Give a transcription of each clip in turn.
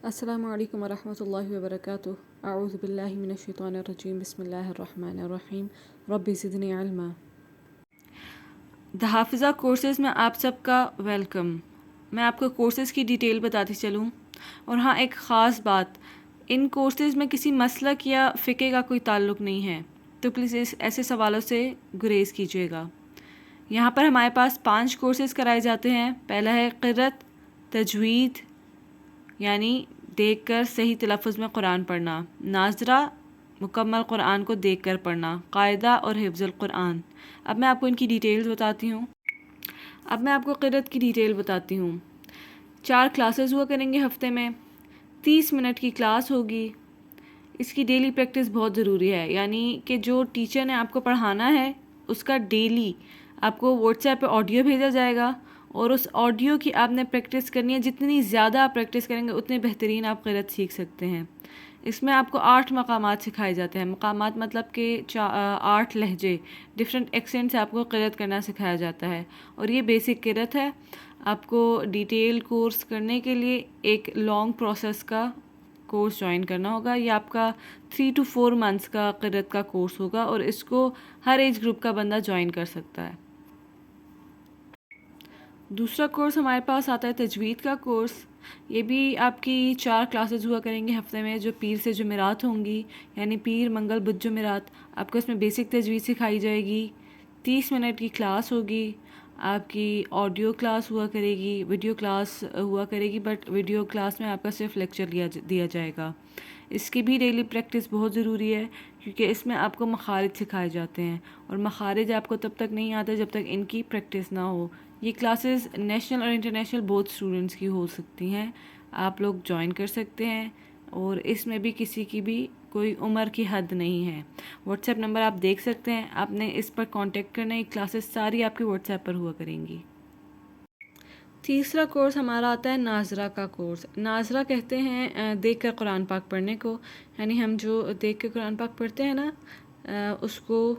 السلام علیکم ورحمۃ اللہ وبرکاتہ۔ اعوذ باللہ من الشیطان الرجیم، بسم اللہ الرحمن الرحیم، رب زدنی علما۔ حافظہ کورسز میں آپ سب کا ویلکم۔ میں آپ کو کورسز کی ڈیٹیل بتاتی چلوں، اور ہاں ایک خاص بات، ان کورسز میں کسی مسلک یا فقہ کا کوئی تعلق نہیں ہے، تو پلیز ایسے سوالوں سے گریز کیجیے گا۔ یہاں پر ہمارے پاس 5 کورسز کرائے جاتے ہیں۔ پہلا ہے قرأت، تجوید یعنی دیکھ کر صحیح تلفظ میں قرآن پڑھنا، ناظرہ مکمل قرآن کو دیکھ کر پڑھنا، قاعدہ اور حفظ القرآن۔ اب میں آپ کو ان کی ڈیٹیلز بتاتی ہوں۔ اب میں آپ کو قرأت کی ڈیٹیل بتاتی ہوں۔ 4 کلاسز ہوا کریں گے ہفتے میں، 30 منٹ کی کلاس ہوگی۔ اس کی ڈیلی پریکٹس بہت ضروری ہے، یعنی کہ جو ٹیچر نے آپ کو پڑھانا ہے اس کا ڈیلی آپ کو واٹس ایپ پہ آڈیو بھیجا جائے گا، اور اس آڈیو کی آپ نے پریکٹس کرنی ہے۔ جتنی زیادہ آپ پریکٹس کریں گے اتنے بہترین آپ قرأت سیکھ سکتے ہیں۔ اس میں آپ کو 8 مقامات سکھائے جاتے ہیں۔ مقامات مطلب کہ 8 لہجے، ڈفرینٹ ایکسینٹ سے آپ کو قرأت کرنا سکھایا جاتا ہے، اور یہ بیسک قرأت ہے۔ آپ کو ڈیٹیل کورس کرنے کے لیے ایک لانگ پروسیس کا کورس جوائن کرنا ہوگا۔ یہ آپ کا 3 to 4 months کا قرأت کا کورس ہوگا، اور اس کو ہر ایج گروپ کا بندہ جوائن کر سکتا ہے۔ دوسرا کورس ہمارے پاس آتا ہے تجوید کا کورس۔ یہ بھی آپ کی 4 کلاسز ہوا کریں گے ہفتے میں، جو پیر سے جمعرات ہوں گی، یعنی پیر، منگل، بدھ، جمعرات۔ آپ کو اس میں بیسک تجوید سکھائی جائے گی۔ 30 منٹ کی کلاس ہوگی۔ آپ کی آڈیو کلاس ہوا کرے گی، ویڈیو کلاس ہوا کرے گی، بٹ ویڈیو کلاس میں آپ کا صرف لیکچر دیا جائے گا۔ اس کی بھی ڈیلی پریکٹس بہت ضروری ہے، کیونکہ اس میں آپ کو مخارج سکھائے جاتے ہیں، اور مخارج آپ کو تب تک نہیں آتے جب تک ان کی پریکٹس نہ ہو۔ یہ کلاسز نیشنل اور انٹرنیشنل بوتھ اسٹوڈنٹس کی ہو سکتی ہیں، آپ لوگ جوائن کر سکتے ہیں، اور اس میں بھی کسی کی بھی کوئی عمر کی حد نہیں ہے۔ واٹس ایپ نمبر آپ دیکھ سکتے ہیں، آپ نے اس پر کانٹیکٹ کرنا ہے۔ یہ کلاسز ساری آپ کی واٹس ایپ پر ہوا کریں گی۔ تیسرا کورس ہمارا آتا ہے ناظرہ کا کورس۔ ناظرہ کہتے ہیں دیکھ کر قرآن پاک پڑھنے کو، یعنی ہم جو دیکھ کر قرآن پاک پڑھتے ہیں نا، اس کو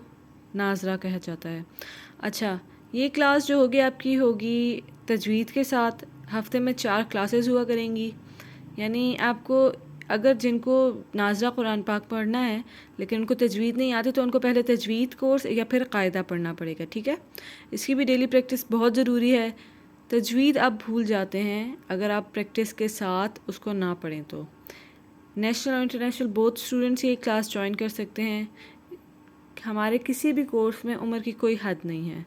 ناظرہ کہا جاتا ہے۔ اچھا، یہ کلاس جو ہوگی آپ کی ہوگی تجوید کے ساتھ۔ ہفتے میں 4 کلاسز ہوا کریں گی، یعنی آپ کو اگر جن کو ناظرہ قرآن پاک پڑھنا ہے لیکن ان کو تجوید نہیں آتی، تو ان کو پہلے تجوید کورس یا پھر قاعدہ پڑھنا پڑے گا، ٹھیک ہے؟ اس کی بھی ڈیلی پریکٹس بہت ضروری ہے۔ تجوید آپ بھول جاتے ہیں اگر آپ پریکٹس کے ساتھ اس کو نہ پڑھیں تو۔ نیشنل اور انٹرنیشنل بوتھ اسٹوڈنٹس یہ کلاس جوائن کر سکتے ہیں۔ ہمارے کسی بھی کورس میں عمر کی کوئی حد نہیں ہے،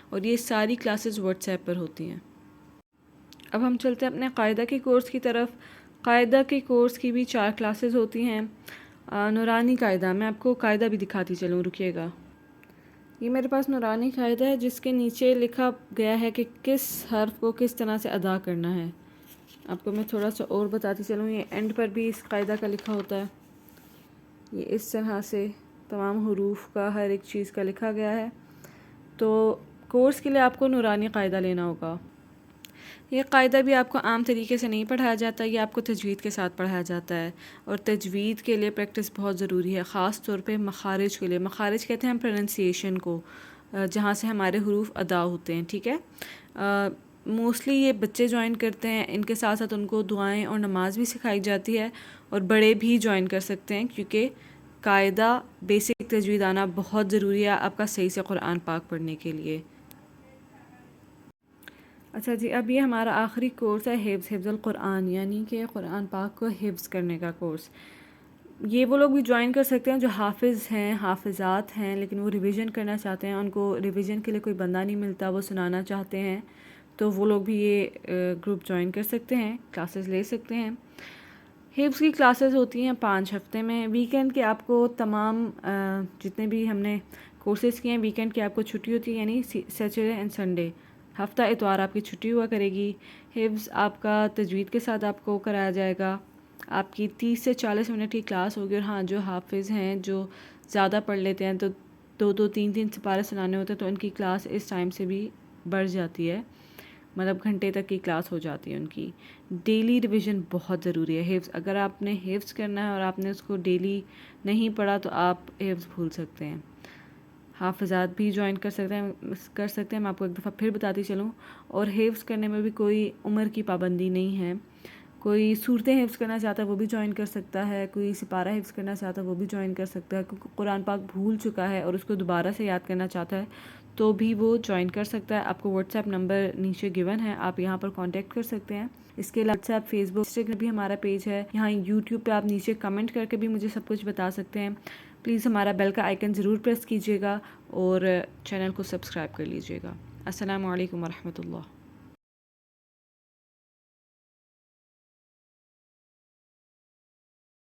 اور یہ ساری کلاسز واٹس ایپ پر ہوتی ہیں۔ اب ہم چلتے ہیں اپنے قاعدہ کے کورس کی طرف۔ قاعدہ کے کورس کی بھی 4 کلاسز ہوتی ہیں۔ نورانی قاعدہ، میں آپ کو قاعدہ بھی دکھاتی چلوں، رکیے گا۔ یہ میرے پاس نورانی قاعدہ ہے، جس کے نیچے لکھا گیا ہے کہ کس حرف کو کس طرح سے ادا کرنا ہے۔ آپ کو میں تھوڑا سا اور بتاتی چلوں، یہ اینڈ پر بھی اس قاعدہ کا لکھا ہوتا ہے۔ یہ اس طرح سے تمام حروف کا، ہر ایک چیز کا لکھا گیا ہے۔ تو کورس کے لیے آپ کو نورانی قاعدہ لینا ہوگا۔ یہ قاعدہ بھی آپ کو عام طریقے سے نہیں پڑھایا جاتا، یہ آپ کو تجوید کے ساتھ پڑھایا جاتا ہے، اور تجوید کے لیے پریکٹس بہت ضروری ہے، خاص طور پہ مخارج کے لیے۔ مخارج کہتے ہیں ہم پروننسیشن کو، جہاں سے ہمارے حروف ادا ہوتے ہیں، ٹھیک ہے؟ موسٹلی یہ بچے جوائن کرتے ہیں، ان کے ساتھ ساتھ ان کو دعائیں اور نماز بھی سکھائی جاتی ہے، اور بڑے بھی جوائن کر سکتے ہیں، کیونکہ قاعدہ بیسک تجوید آنا بہت ضروری ہے آپ کا صحیح سے قرآن پاک پڑھنے کے لیے۔ اچھا جی، اب یہ ہمارا آخری کورس ہے حفظ القرآن، یعنی کہ قرآن پاک کو حفظ کرنے کا کورس۔ یہ وہ لوگ بھی جوائن کر سکتے ہیں جو حافظ ہیں، حافظات ہیں، لیکن وہ ریویژن کرنا چاہتے ہیں، ان کو ریویژن کے لیے کوئی بندہ نہیں ملتا، وہ سنانا چاہتے ہیں، تو وہ لوگ بھی یہ گروپ جوائن کر سکتے ہیں، کلاسز لے سکتے ہیں۔ حفظ کی کلاسز ہوتی ہیں 5 ہفتے میں۔ ویکینڈ کے آپ کو تمام جتنے بھی ہم نے کورسز کیے ہیں، ویکینڈ کی آپ کو چھٹی ہوتی ہے، یعنی سیٹرڈے اینڈ سنڈے، ہفتہ اتوار آپ کی چھٹی ہوا کرے گی۔ حفظ آپ کا تجوید کے ساتھ آپ کو کرایا جائے گا۔ آپ کی 30 سے 40 منٹ کی کلاس ہوگی، اور ہاں جو حافظ ہیں، جو زیادہ پڑھ لیتے ہیں، تو 2 3 سپارے سنانے ہوتے ہیں، تو ان کی کلاس اس ٹائم سے بھی بڑھ جاتی ہے، مطلب گھنٹے تک کی کلاس ہو جاتی ہے ان کی۔ ڈیلی ریویژن بہت ضروری ہے۔ حفظ اگر آپ نے حفظ کرنا ہے اور آپ نے اس کو ڈیلی نہیں پڑھا تو آپ حفظ بھول سکتے ہیں۔ حافظات بھی جوائن کر سکتے ہیں، میں آپ کو ایک دفعہ پھر بتاتی چلوں، اور حفظ کرنے میں بھی کوئی عمر کی پابندی نہیں ہے۔ کوئی صورتیں حفظ کرنا چاہتا ہے وہ بھی جوائن کر سکتا ہے، کوئی سپارہ حفظ کرنا چاہتا ہے وہ بھی جوائن کر سکتا ہے، کیونکہ قرآن پاک بھول چکا ہے اور اس کو دوبارہ سے یاد کرنا چاہتا ہے تو بھی وہ جوائن کر سکتا ہے۔ آپ کو واٹس ایپ نمبر نیچے گیون ہے، آپ یہاں پر کانٹیکٹ کر سکتے ہیں۔ اس کے علاوہ واٹس ایپ، فیس بک، انسٹاگرام بھی ہمارا پیج ہے، یہاں یوٹیوب پہ آپ نیچے کمنٹ کر کے بھی مجھے سب کچھ بتا سکتے ہیں۔ پلیز ہمارا بیل کا آئیکن ضرور پریس کیجیے گا اور چینل کو سبسکرائب کر لیجیے گا۔ السلام علیکم ورحمۃ اللہ۔